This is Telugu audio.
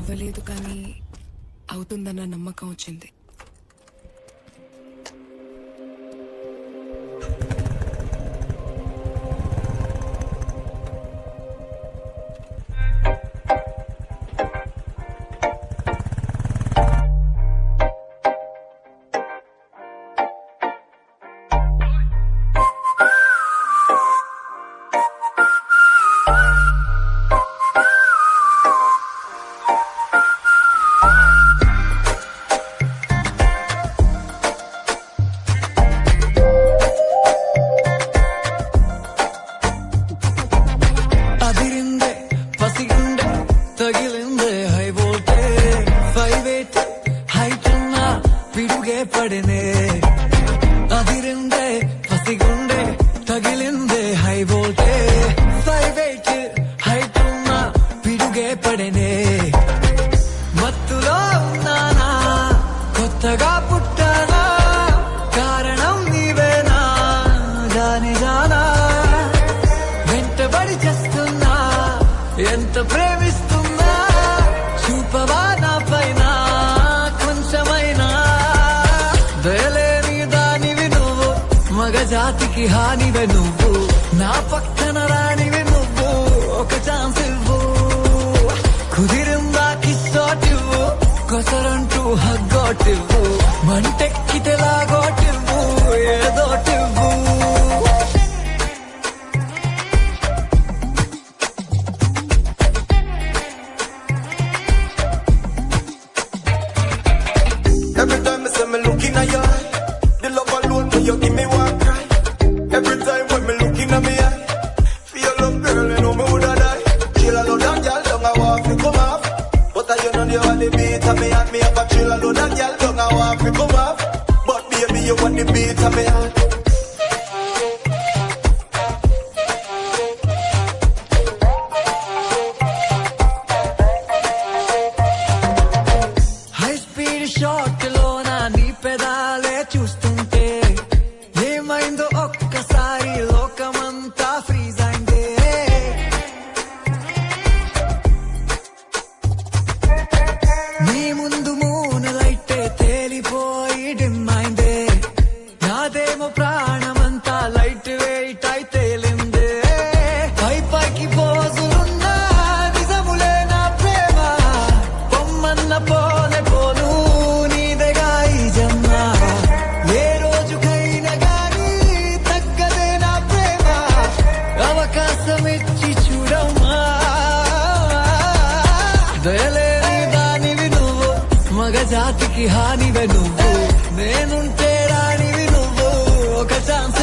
అవ్వలేదు, కానీ అవుతుందన్న నమ్మకం వచ్చింది. తగిలిందే హై వోల్టేజ్ 5'8" హైట్ ఉన్న పిడుగే పడినే అదిరిందే పసిగుండే తగిలిందే హై వోల్టేజ్ 5'8" హైట్ ఉన్న పిడుగే పడినే మత్తులో ఉన్నానా కొత్తగా పుట్టానా కారణం నీవేనా జాని జానా వెంటబడి చేస్తున్నా ఎంత ప్రేమిస్తున్నా చూపవా నా పైన కొంచెమైనా దయలేని దానివి నువ్వు మగజాతికి హానివే నువ్వు నా పక్కన రానివి నువ్వు ఒక ఛాన్స్ ఇవ్వు కుదిరిందా కిస్సోటివ్వు కొసరంటూ హగ్గోటివ్వు మంటెక్కితే లాగోటివ్వు ఏదోటివ్వు Every time I say me looking at your eye, the love alone when you give me one cry. Every time when me looking at me eye, feel love girl, you know me woulda die. Chill alone and girl, don't I want to come off. But I you know you want the beat of me heart, me have a chill alone and girl, don't I want to come off. But baby you want the beat of me heart. High speed shot లోన నీ పెదాలే చూస్తుంటే ఏమైందో ఒక్కసారి లోకమంతా ఫ్రీజ్ అయిందే నీ ముందు మూనలైతే తేలిపోయి డిమ్ అయిందే నాదేమో ప్రాణమంతా లైట్ వెయిట్ అయి తేలిందే పై పైకి పోజులున్నా నిజములే నా ప్రేమ పొమ్మన్న పోలే పోను నీదెగా ఈ జన్మ ఏ రోజుకైనా గానీ తగ్గదే నా ప్రేమ అవకాశం ఇచ్చి చూడమ్మా దయలేని దానివి నువ్వు మగజాతికి హానివే నువ్వు నేనుంటే రానివి నువ్వు ఒక ఛాన్స్